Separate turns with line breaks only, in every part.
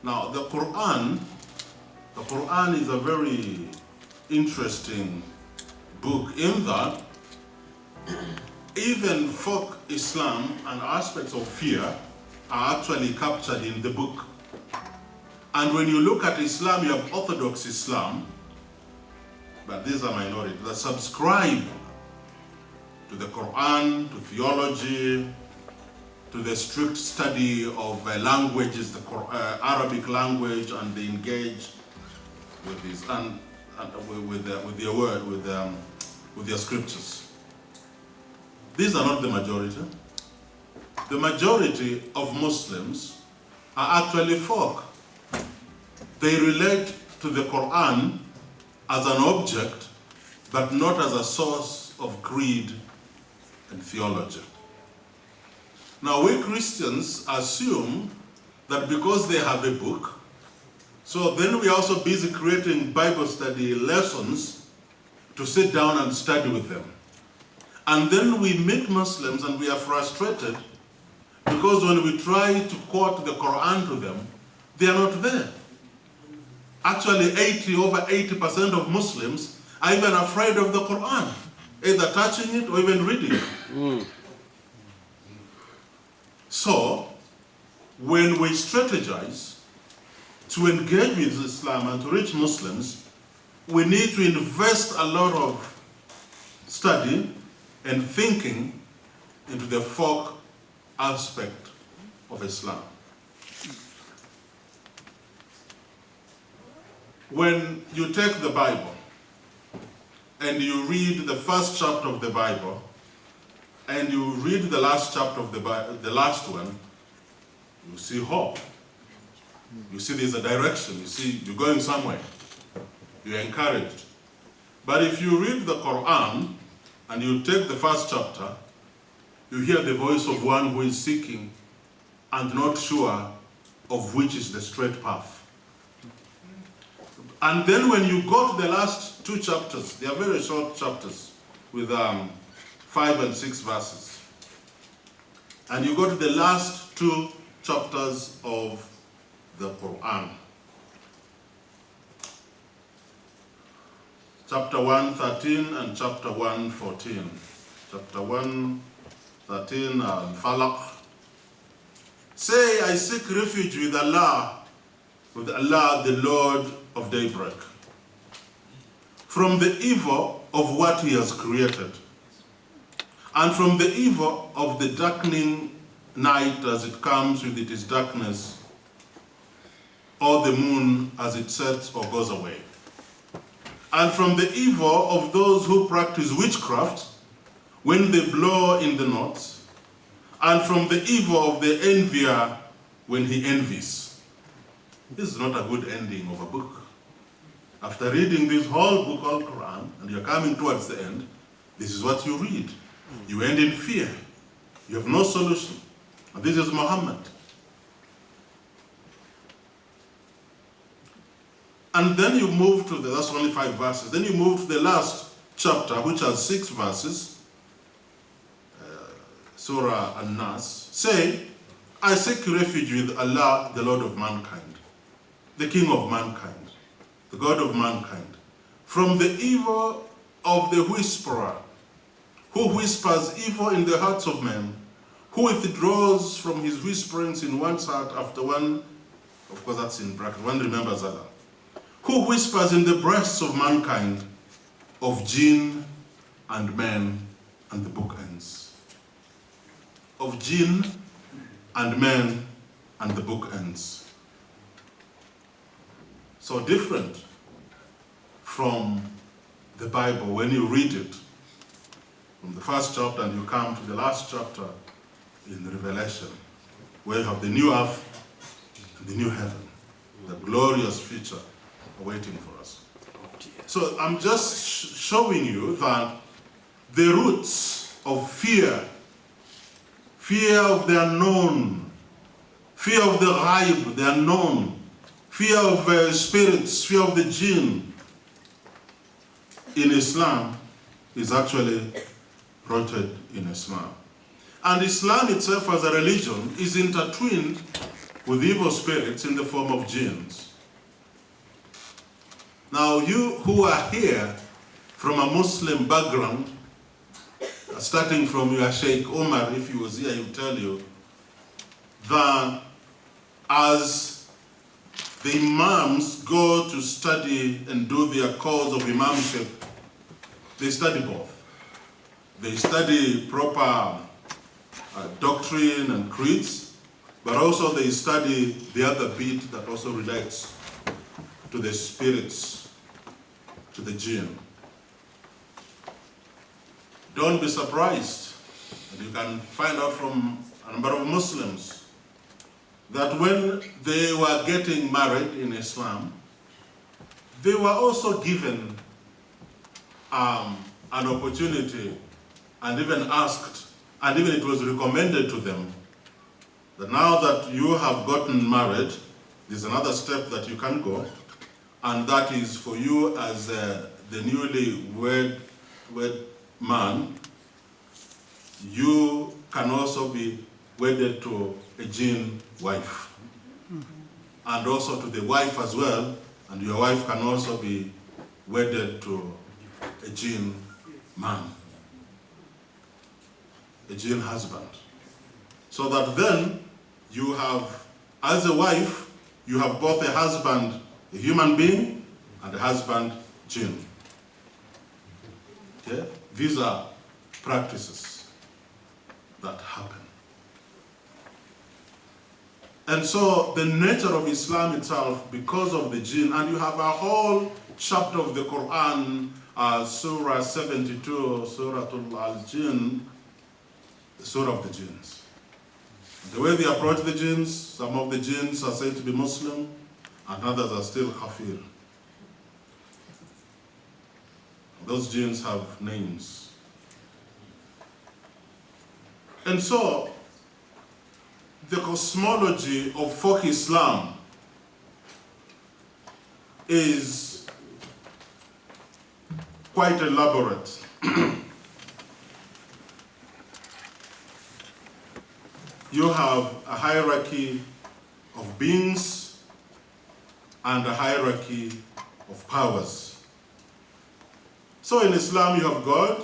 Now, the Quran is a very interesting book in that even folk Islam and aspects of fear are actually captured in the book. And when you look at Islam, you have Orthodox Islam, but these are minorities that subscribe to the Quran, to theology, to the strict study of languages, the Arabic language, and they engage with this and with their word, with their scriptures. These are not the majority. The majority of Muslims are actually folk. They relate to the Quran as an object, but not as a source of creed and theology. Now, we Christians assume that because they have a book, so then we're also busy creating Bible study lessons to sit down and study with them. And then we meet Muslims and we are frustrated because when we try to quote the Quran to them, they are not there. Actually, over 80% of Muslims are even afraid of the Quran, either touching it or even reading it. So, when we strategize to engage with Islam and to reach Muslims, we need to invest a lot of study and thinking into the folk aspect of Islam. When you take the Bible and you read the first chapter of the Bible and you read the last chapter of the Bible, the last one, you see hope. You see there's a direction. You see you're going somewhere. You're encouraged. But if you read the Quran and you take the first chapter, you hear the voice of one who is seeking and not sure of which is the straight path. And then when you go to the last two chapters, they are very short chapters with 5 and 6 verses. And you go to the last two chapters of the Quran. Chapter 1:13 and chapter 1:14. Chapter 1:13, Falaq. Say, I seek refuge with Allah, the Lord of daybreak, from the evil of what he has created, and from the evil of the darkening night as it comes with its darkness, or the moon as it sets or goes away, and from the evil of those who practice witchcraft when they blow in the knots, and from the evil of the envier when he envies. This is not a good ending of a book. After reading this whole book, all Quran, and you're coming towards the end, this is what you read. You end in fear. You have no solution. And this is Muhammad. And then you move to that's only 5 verses. Then you move to the last chapter, which has 6 verses. Surah An-Nas. Say, I seek refuge with Allah, the Lord of mankind, the King of mankind, the God of mankind, from the evil of the whisperer, who whispers evil in the hearts of men, who withdraws from his whisperings in one's heart after one, of course that's in bracket, one remembers Allah, who whispers in the breasts of mankind, of jinn and men, and the book ends. Of jinn and men, and the book ends. So different from the Bible when you read it, from the first chapter and you come to the last chapter in Revelation, where you have the new earth and the new heaven, the glorious future awaiting for us. So I'm just showing you that the roots of fear, fear of the unknown, fear of the ghaib, the unknown, fear of spirits, fear of the jinn, in Islam is actually rooted in Islam. And Islam itself as a religion is intertwined with evil spirits in the form of jinns. Now, you who are here from a Muslim background, starting from your Sheikh Omar, if he was here, he would tell you that as the imams go to study and do their course of imamship, they study both. They study proper doctrine and creeds, but also they study the other bit that also relates to the spirits, to the jinn. Don't be surprised, and you can find out from a number of Muslims that when they were getting married in Islam, they were also given an opportunity and even asked, and even it was recommended to them that now that you have gotten married, there's another step that you can go, and that is for you as the newly wed man, you can also be wedded to a jinn wife, and also to the wife as well, and your wife can also be wedded to a jinn man, a jinn husband. So that then you have, as a wife, you have both a husband, a human being, and a husband, jinn. Okay? These are practices that happen. And so the nature of Islam itself, because of the jinn, and you have a whole chapter of the Quran, Surah 72, Surah Al-Jinn, the Surah of the jinns. The way they approach the jinns, some of the jinns are said to be Muslim, and others are still kafir. Those jinns have names. And so, the cosmology of folk Islam is quite elaborate. You have a hierarchy of beings and a hierarchy of powers. So in Islam you have God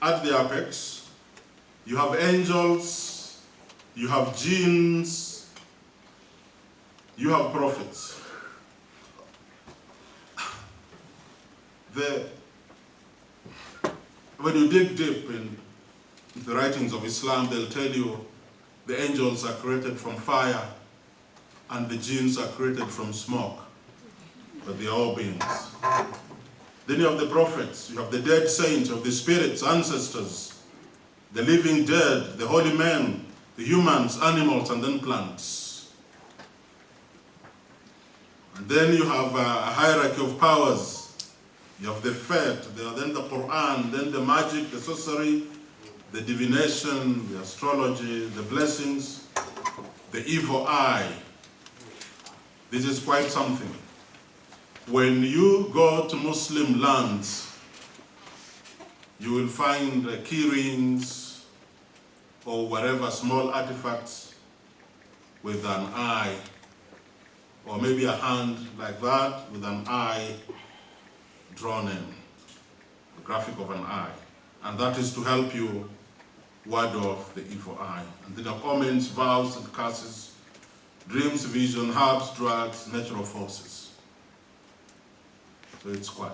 at the apex, you have angels, you have jinns, you have prophets. When you dig deep in the writings of Islam, they'll tell you the angels are created from fire and the jinns are created from smoke, but they are all beings. Then you have the prophets, you have the dead saints, you have the spirits, ancestors, the living dead, the holy men, the humans, animals, and then plants. And then you have a hierarchy of powers. You have the faith, then the Quran, then the magic, the sorcery, the divination, the astrology, the blessings, the evil eye. This is quite something. When you go to Muslim lands, you will find key rings or whatever small artifacts with an eye, or maybe a hand like that with an eye drawn in, the graphic of an eye. And that is to help you ward off the evil eye. And then the omens, vows, and curses, dreams, vision, herbs, drugs, natural forces. So it's quite.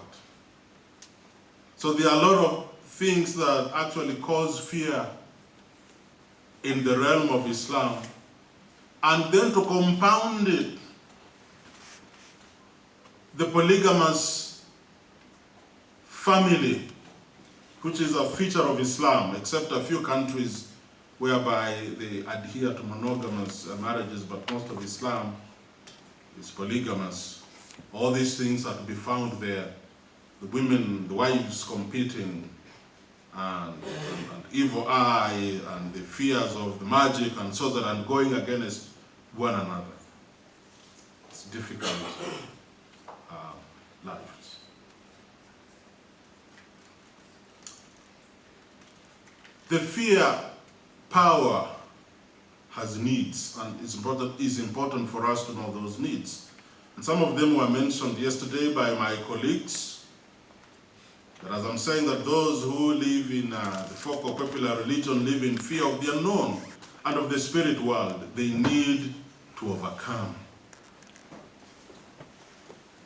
So there are a lot of things that actually cause fear in the realm of Islam. And then to compound it, the polygamous family, which is a feature of Islam, except a few countries whereby they adhere to monogamous marriages, but most of Islam is polygamous. All these things are to be found there. The women, the wives competing, and evil eye, and the fears of the magic and sorcery, and going against one another. It's difficult lives. The fear, power, has needs, and it's important for us to know those needs. And some of them were mentioned yesterday by my colleagues. But as I'm saying, that those who live in the folk of popular religion live in fear of the unknown and of the spirit world. They need to overcome.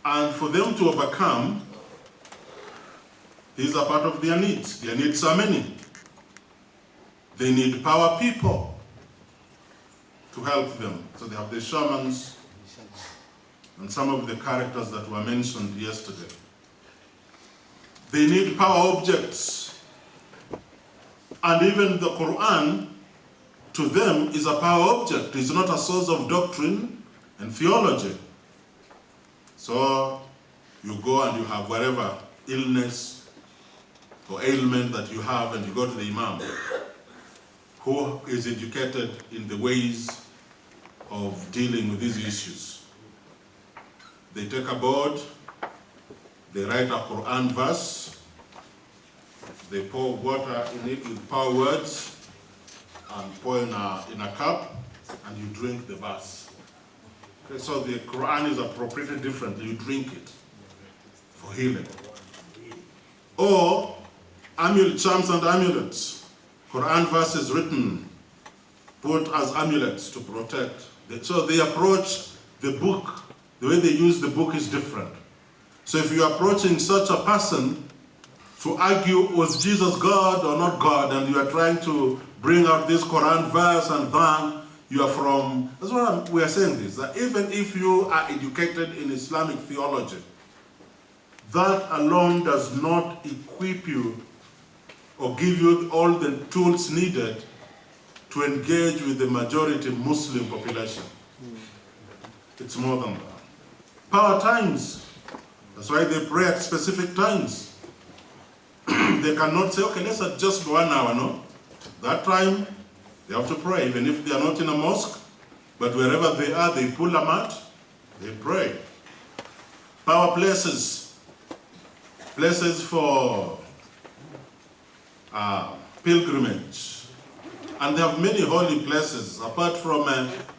And for them to overcome, these are part of their needs. Their needs are many. They need power people to help them. So they have the shamans and some of the characters that were mentioned yesterday. They need power objects. And even the Quran, to them, is a power object. It's not a source of doctrine and theology. So you go and you have whatever illness or ailment that you have, and you go to the Imam, who is educated in the ways of dealing with these issues. They take a board, they write a Quran verse, they pour water in it with power words, and pour in a cup, and you drink the verse. Okay, so the Quran is appropriated differently. You drink it for healing. Or charms and amulets. Quran verses written, put as amulets to protect. So they approach the book, the way they use the book is different. So if you're approaching such a person to argue, was Jesus God or not God, and you are trying to bring out this Quran verse and then you are from, that's what we are saying this, that even if you are educated in Islamic theology, that alone does not equip you or give you all the tools needed to engage with the majority Muslim population. It's more than that. Power times. That's why they pray at specific times. They cannot say, okay, let's adjust 1 hour, no? That time, they have to pray, even if they are not in a mosque, but wherever they are, they pull a mat, they pray. Power places. Places for pilgrimage. And they have many holy places, apart from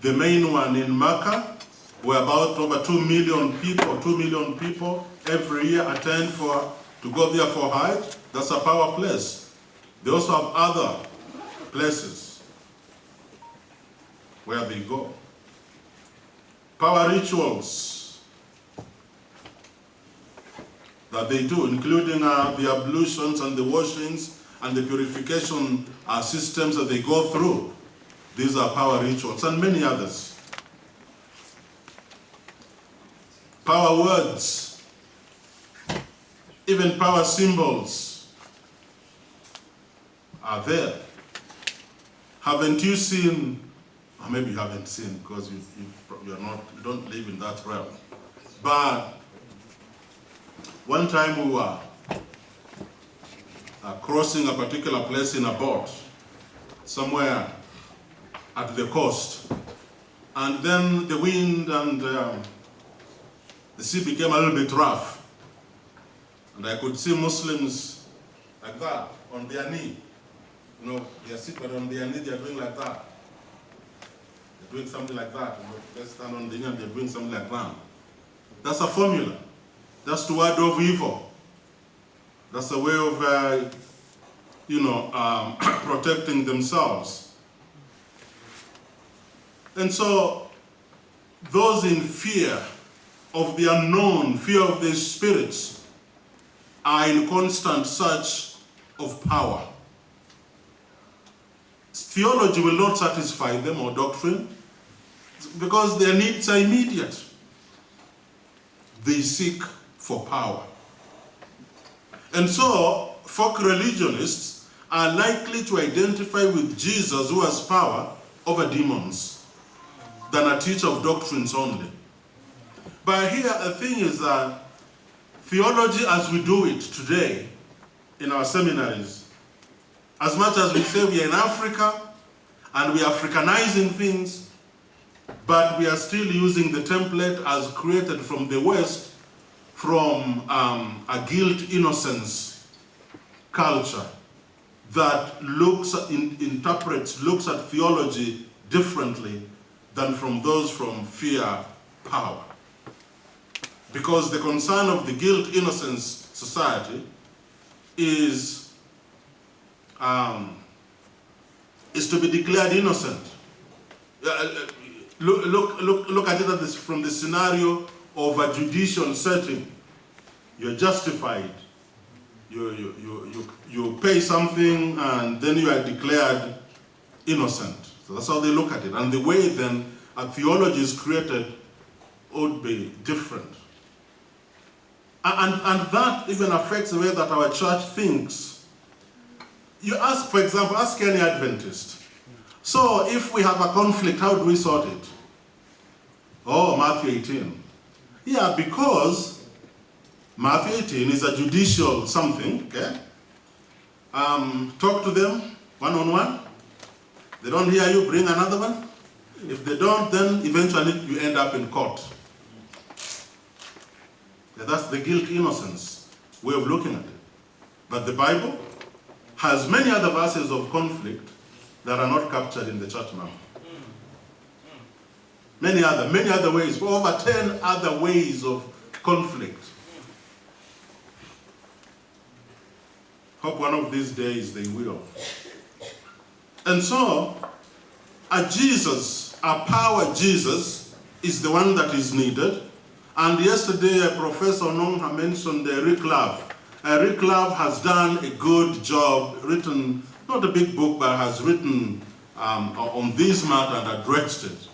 the main one in Mecca, where about over 2 million people every year attend to go there for Hajj. That's a power place. They also have other places where they go. Power rituals that they do, including the ablutions and the washings and the purification systems that they go through. These are power rituals, and many others. Power words, even power symbols are there. Haven't you seen, or maybe you haven't seen because you don't live in that realm, but one time we were crossing a particular place in a boat, somewhere at the coast, and then the wind and the sea became a little bit rough, and I could see Muslims like that, on their knee. You know, they are sitting on their knee, they are doing like that. They're doing something like that. You know, they stand on the knee and they're doing something like that. That's a formula. That's to ward off evil. That's a way of, protecting themselves. And so, those in fear of the unknown, fear of the spirits, are in constant search of power. Theology will not satisfy them, or doctrine, because their needs are immediate. They seek for power. And so, folk religionists are likely to identify with Jesus, who has power over demons, than a teacher of doctrines only. But here, the thing is that theology as we do it today in our seminaries, as much as we say we are in Africa and we are Africanizing things, but we are still using the template as created from the West, from a guilt innocence culture that looks at theology differently than from those from fear power. Because the concern of the guilt innocence society is to be declared innocent. Look at it from the scenario of a judicial setting. You're justified. You pay something and then you are declared innocent. So that's how they look at it. And the way then a theology is created would be different. And that even affects the way that our church thinks. You ask, for example, ask any Adventist. So if we have a conflict, how do we sort it? Oh, Matthew 18. Yeah, because Matthew 18 is a judicial something, okay? Talk to them one-on-one. They don't hear you, bring another one. If they don't, then eventually you end up in court. Yeah, that's the guilt innocence way of looking at it. But the Bible has many other verses of conflict that are not captured in the church now. Many other ways, over 10 other ways of conflict. Hope one of these days they will. And so, a power Jesus is the one that is needed. And yesterday, Professor Nongha mentioned Rick Love. Rick Love has done a good job, written, not a big book, but has written on this matter and addressed it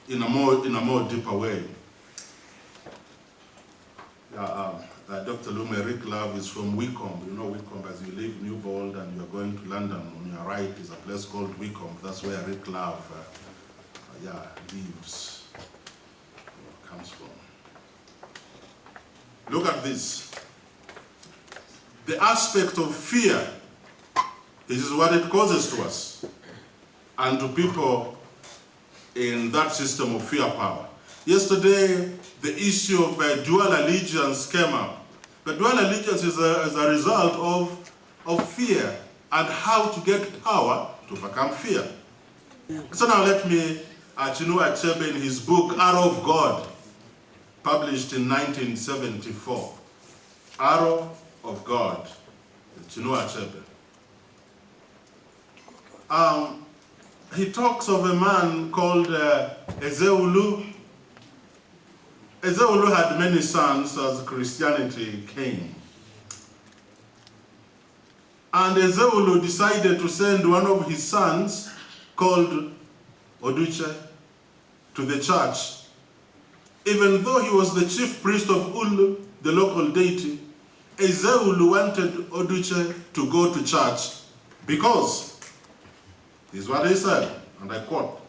in a more deeper way. Dr. Lume, Rick Love is from Wycombe. You know Wycombe, as you leave Newbold and you're going to London, on your right is a place called Wycombe. That's where Rick Love lives, comes from. Look at this. The aspect of fear, this is what it causes to us and to people in that system of fear power. Yesterday, the issue of dual allegiance came up. But dual allegiance is a result of fear and how to get power to overcome fear. So now let me, Chinua Achebe in his book, Arrow of God, published in 1974. Arrow of God, Chinua Achebe. He talks of a man called Ezeulu. Ezeulu had many sons as Christianity came. And Ezeulu decided to send one of his sons, called Oduche, to the church. Even though he was the chief priest of Ulu, the local deity, Ezeulu wanted Oduche to go to church because, this is what he said, and I quote,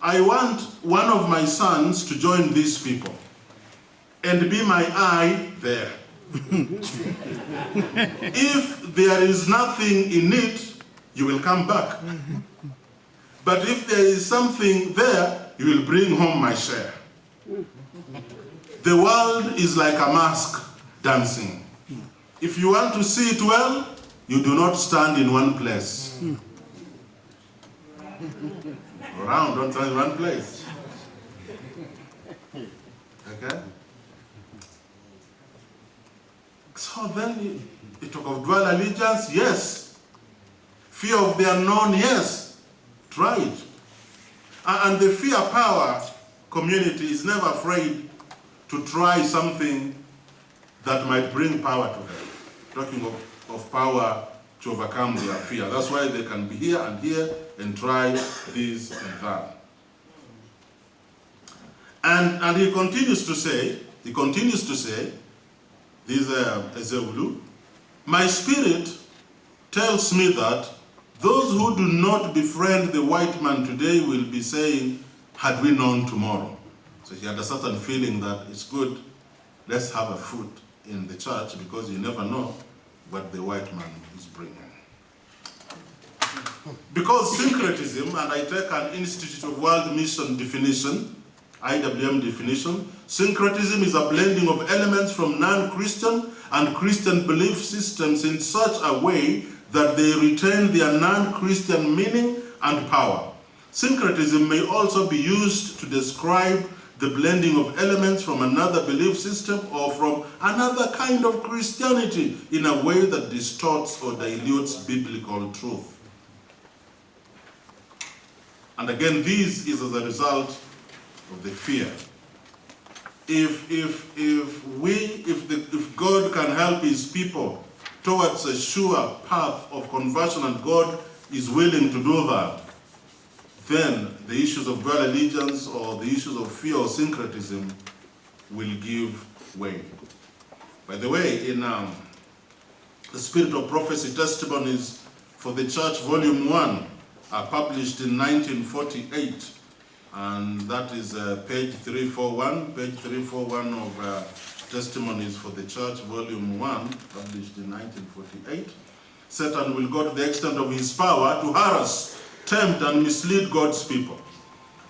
"I want one of my sons to join these people and be my eye there. If there is nothing in it, you will come back. But if there is something there, you will bring home my share. The world is like a mask dancing. If you want to see it well, you do not stand in one place." Around, don't stand in one place. Okay? So then you talk of dual allegiance, yes. Fear of the unknown, yes. Try it. And the fear power community is never afraid to try something that might bring power to them. Talking of power to overcome their fear. That's why they can be here and try this and that. And he continues to say, this Ezeulu, "My spirit tells me that those who do not befriend the white man today will be saying, had we known tomorrow." So he had a certain feeling that it's good, let's have a foot in the church because you never know what the white man is bringing. Because syncretism, and I take an Institute of World Mission definition, IWM definition, syncretism is a blending of elements from non-Christian and Christian belief systems in such a way that they retain their non-Christian meaning and power. Syncretism may also be used to describe the blending of elements from another belief system or from another kind of Christianity in a way that distorts or dilutes biblical truth. And again, this is as a result of the fear. If God can help his people towards a sure path of conversion, and God is willing to do that, then the issues of dual allegiance or the issues of fear or syncretism will give way. By the way, in the Spirit of Prophecy Testimonies for the Church, Volume 1, published in 1948, and that is page 341 of Testimonies for the Church, Volume 1, published in 1948. Satan will go to the extent of his power to harass, tempt, and mislead God's people.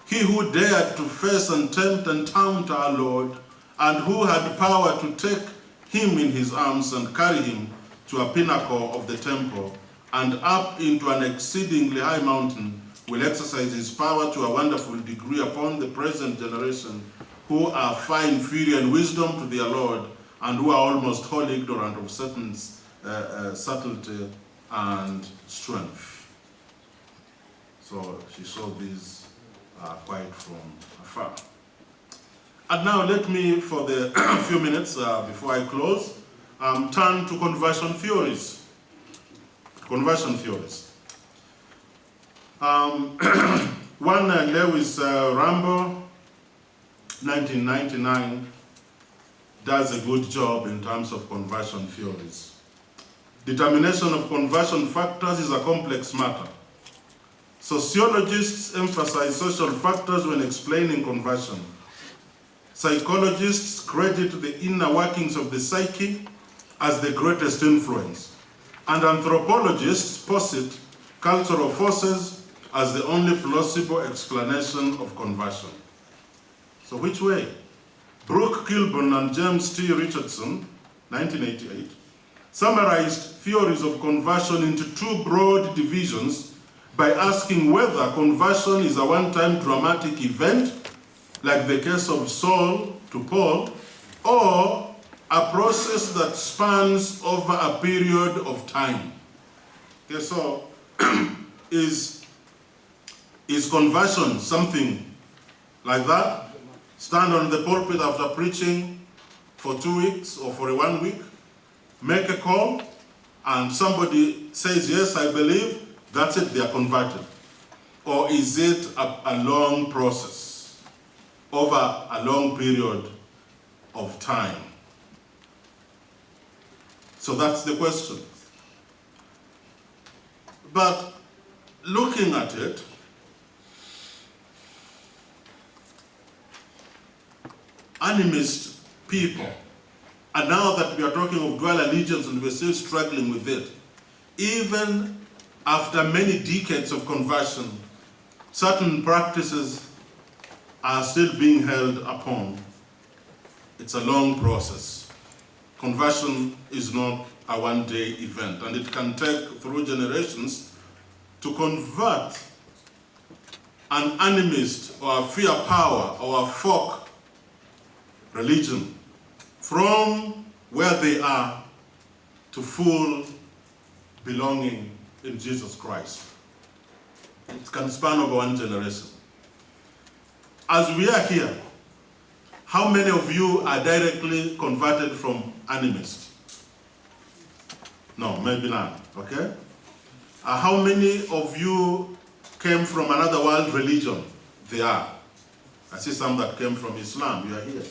He who dared to face and tempt and taunt our Lord, and who had power to take him in his arms and carry him to a pinnacle of the temple, and up into an exceedingly high mountain, will exercise his power to a wonderful degree upon the present generation, who are fine fury and wisdom to their Lord, and who are almost wholly ignorant of Satan's subtlety and strength. So she saw these quite from afar. And now let me, for the few minutes before I close, turn to conversion theories. Conversion theories. One, Lewis Rambo, 1999, does a good job in terms of conversion theories. Determination of conversion factors is a complex matter. Sociologists emphasize social factors when explaining conversion. Psychologists credit the inner workings of the psyche as the greatest influence. And anthropologists posit cultural forces as the only plausible explanation of conversion. So which way? Brooke Kilburn and James T. Richardson, 1988, summarized theories of conversion into two broad divisions by asking whether conversion is a one-time dramatic event, like the case of Saul to Paul, or a process that spans over a period of time. Okay, so is conversion something like that? Stand on the pulpit after preaching for 2 weeks or for 1 week, make a call, and somebody says, yes, I believe, that's it, they are converted. Or is it a long process over a long period of time? So that's the question. But looking at it, animist people, and now that we are talking of dual allegiance and we're still struggling with it, even after many decades of conversion, certain practices are still being held upon. It's a long process. Conversion is not a one-day event, and it can take through generations to convert an animist or a fear power or a folk religion from where they are to full belonging in Jesus Christ. It can span over one generation. As we are here, how many of you are directly converted from animist? No, maybe none, okay? How many of you came from another world religion? They are. I see some that came from Islam, you are here.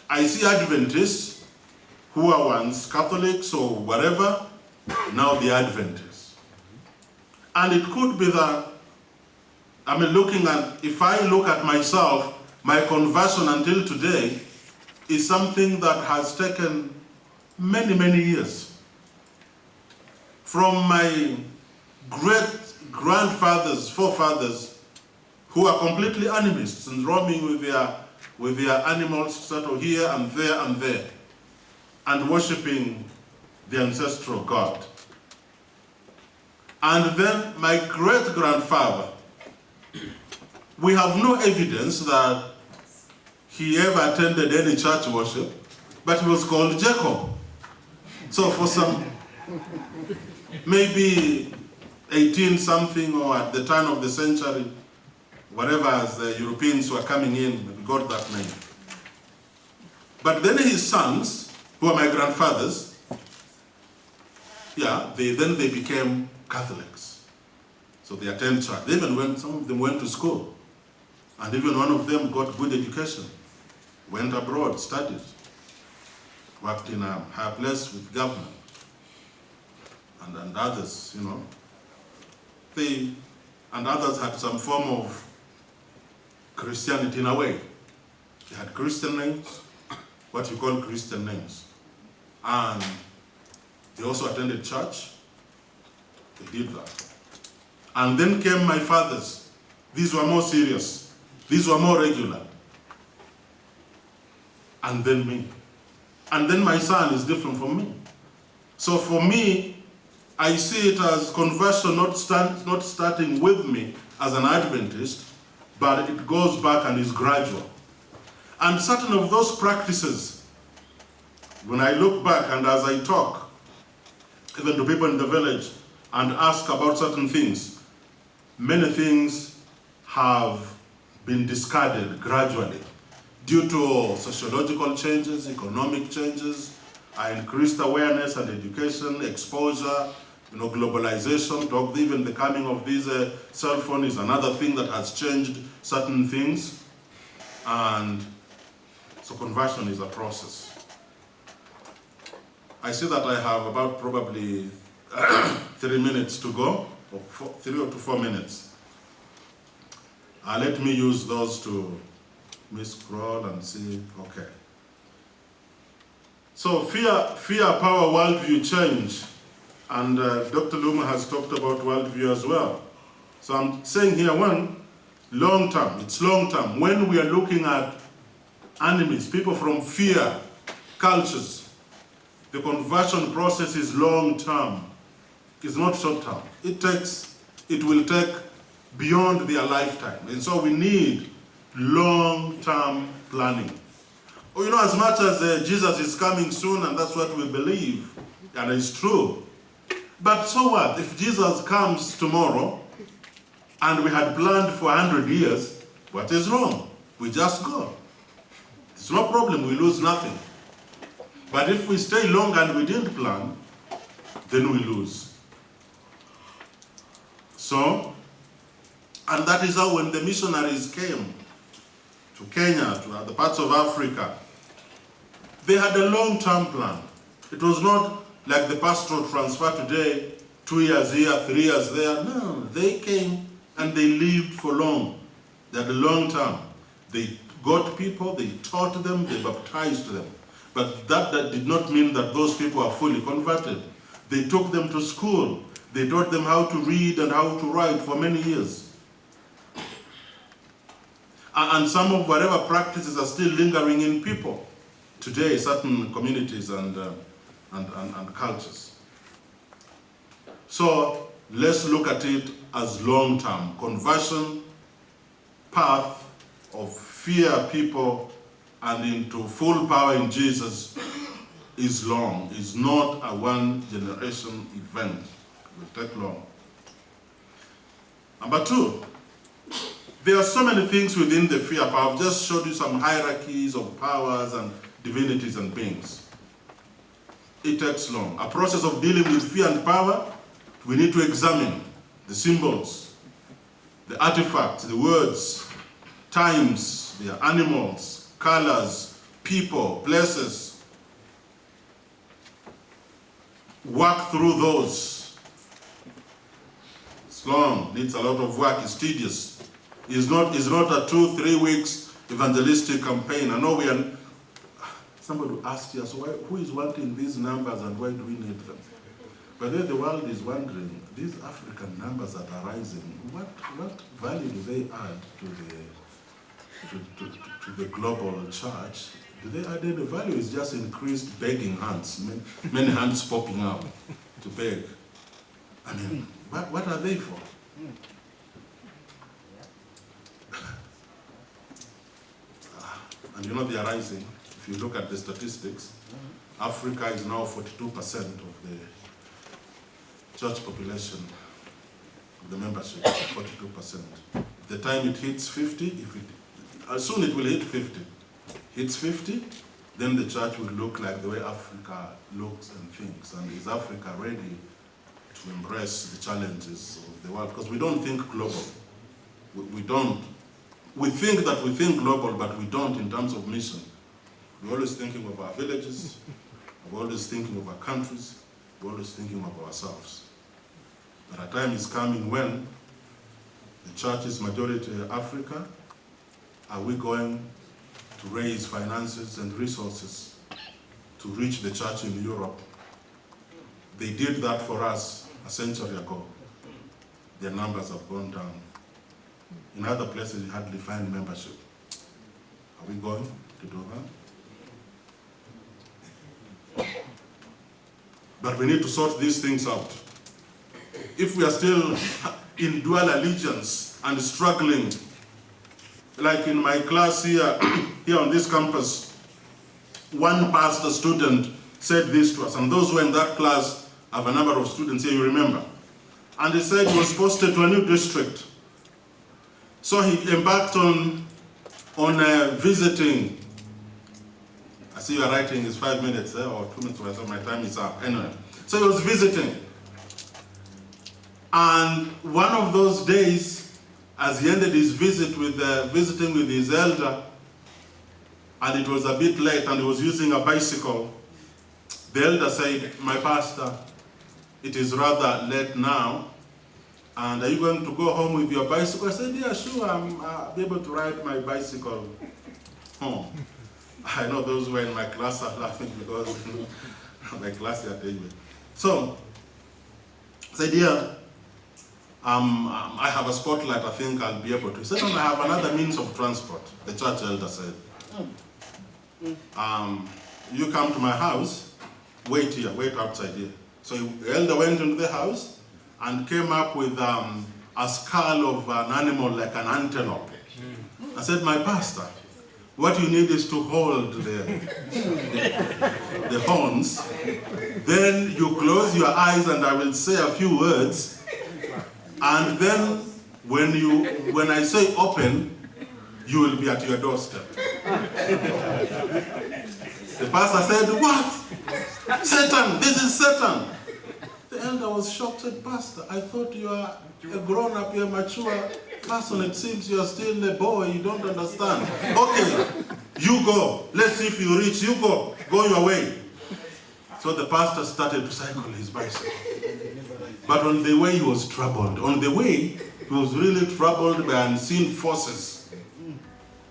I see Adventists who are once Catholics or whatever, now the Adventists. And it could be that, if I look at myself, my conversion until today is something that has taken many, many years. From my great-grandfathers, forefathers, who are completely animists and roaming with their animals settled here and there, and worshipping the ancestral God. And then my great-grandfather, We have no evidence that he ever attended any church worship, but he was called Jacob. So for some, maybe 18 something or at the turn of the century, whatever, as the Europeans were coming in, got that name. But then his sons, who are my grandfathers, then they became Catholics. So they attend church. Some of them went to school. And even one of them got good education, went abroad, studied, worked in a higher place with government. And others, and others had some form of Christianity in a way. They had Christian names, what you call Christian names. And they also attended church. They did that. And then came my fathers. These were more serious. These were more regular. And then me. And then my son is different from me. So for me, I see it as conversion not starting with me as an Adventist, but it goes back and is gradual. And certain of those practices, when I look back and as I talk, even to people in the village, and ask about certain things, many things have been discarded gradually due to sociological changes, economic changes, increased awareness and education, exposure, globalization, even the coming of this cell phone is another thing that has changed certain things. And so conversion is a process. I see that I have about probably 3 minutes to go, or 3 or 4 minutes. Let me use those to scroll and see, okay. So fear, power, worldview change. And Dr. Luma has talked about worldview as well. So I'm saying here, one, long term, it's long term. When we are looking at enemies, people from fear, cultures, the conversion process is long term. It's not short term. It will take beyond their lifetime. And so we need long-term planning. As much as Jesus is coming soon, and that's what we believe, and it's true. But so what? If Jesus comes tomorrow, and we had planned for 100 years, what is wrong? We just go. It's no problem, we lose nothing. But if we stay long and we didn't plan, then we lose. So, and that is how when the missionaries came to Kenya, to other parts of Africa, they had a long-term plan. It was not like the pastoral transfer today, 2 years here, 3 years there. No, they came and they lived for long. They had a long term. They got people, they taught them, they baptized them. But that did not mean that those people are fully converted. They took them to school. They taught them how to read and how to write for many years. And some of whatever practices are still lingering in people today, certain communities and cultures. So let's look at it as long-term. Conversion path of fear people and into full power in Jesus is long. It's not a one-generation event. It will take long. Number 2, there are so many things within the fear power. I've just showed you some hierarchies of powers and divinities and beings. It takes long. A process of dealing with fear and power, we need to examine the symbols, the artifacts, the words, times, their animals, colors, people, places. Work through those. It's long, needs a lot of work, it's tedious. It's not a 2-3 weeks evangelistic campaign. I know somebody asked us, who is wanting these numbers and why do we need them? But then the world is wondering, these African numbers that are rising, what value do they add to the global church? Do they add any value? It's just increased begging hands, many hands popping up to beg. I mean, what are they for? And you know they are rising. If you look at the statistics, Africa is now 42% of the church population, of the membership, 42%. The time it hits 50, soon it will hit 50. Hits 50, then the church will look like the way Africa looks and thinks. And is Africa ready to embrace the challenges of the world? Because we don't think global. We don't. We think that we think global, but we don't in terms of mission. We're always thinking of our villages, we're always thinking of our countries, we're always thinking of ourselves. But a time is coming when the church is majority Africa. Are we going to raise finances and resources to reach the church in Europe? They did that for us a century ago. Their numbers have gone down. In other places, you hardly find membership. Are we going to do that? But we need to sort these things out. If we are still in dual allegiance and struggling, like in my class here, here on this campus, one pastor student said this to us, and those who are in that class have a number of students here, you remember. And he said he was posted to a new district. So he embarked on visiting. I see you are writing, it's 5 minutes or 2 minutes, so my time is up. Anyway, so he was visiting. And one of those days, as he ended his visit with visiting with his elder, and it was a bit late and he was using a bicycle, the elder said, "My pastor, it is rather late now, and are you going to go home with your bicycle?" I said, "Yeah, sure, I'll be able to ride my bicycle home." I know those who were in my class are laughing because my class are David. So, I said, "Yeah, I have a spotlight, I think I'll be able to." He said, "No, I have another means of transport," the church elder said. "You come to my house, wait here, wait outside here." So the elder went into the house and came up with a skull of an animal like an antelope. I said, "My pastor, what you need is to hold the horns, then you close your eyes and I will say a few words, and then when I say open, you will be at your doorstep." The pastor said, "What? Satan, this is Satan." The elder was shocked, said, "Pastor, I thought you are a grown-up, you're a mature person. It seems you are still a boy, you don't understand. Okay, you go. Let's see if you reach. You go. Go your way." So the pastor started to cycle his bicycle. But on the way he was troubled. On the way, he was really troubled by unseen forces.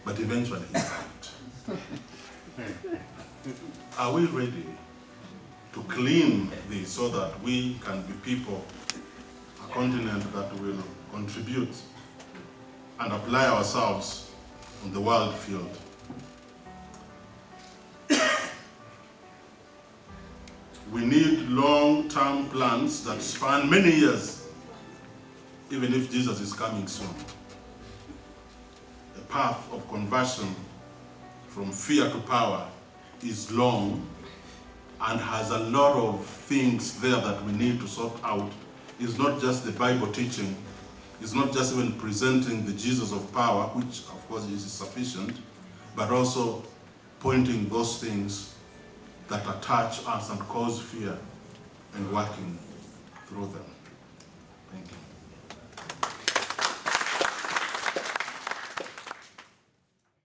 But eventually he arrived. Are we ready to clean this so that we can be people, a continent that will contribute and apply ourselves on the world field? We need long-term plans that span many years, even if Jesus is coming soon. The path of conversion from fear to power is long and has a lot of things there that we need to sort out. It's not just the Bible teaching. It's not just even presenting the Jesus of power, which of course is sufficient, but also pointing those things that attach us and cause fear and working through them.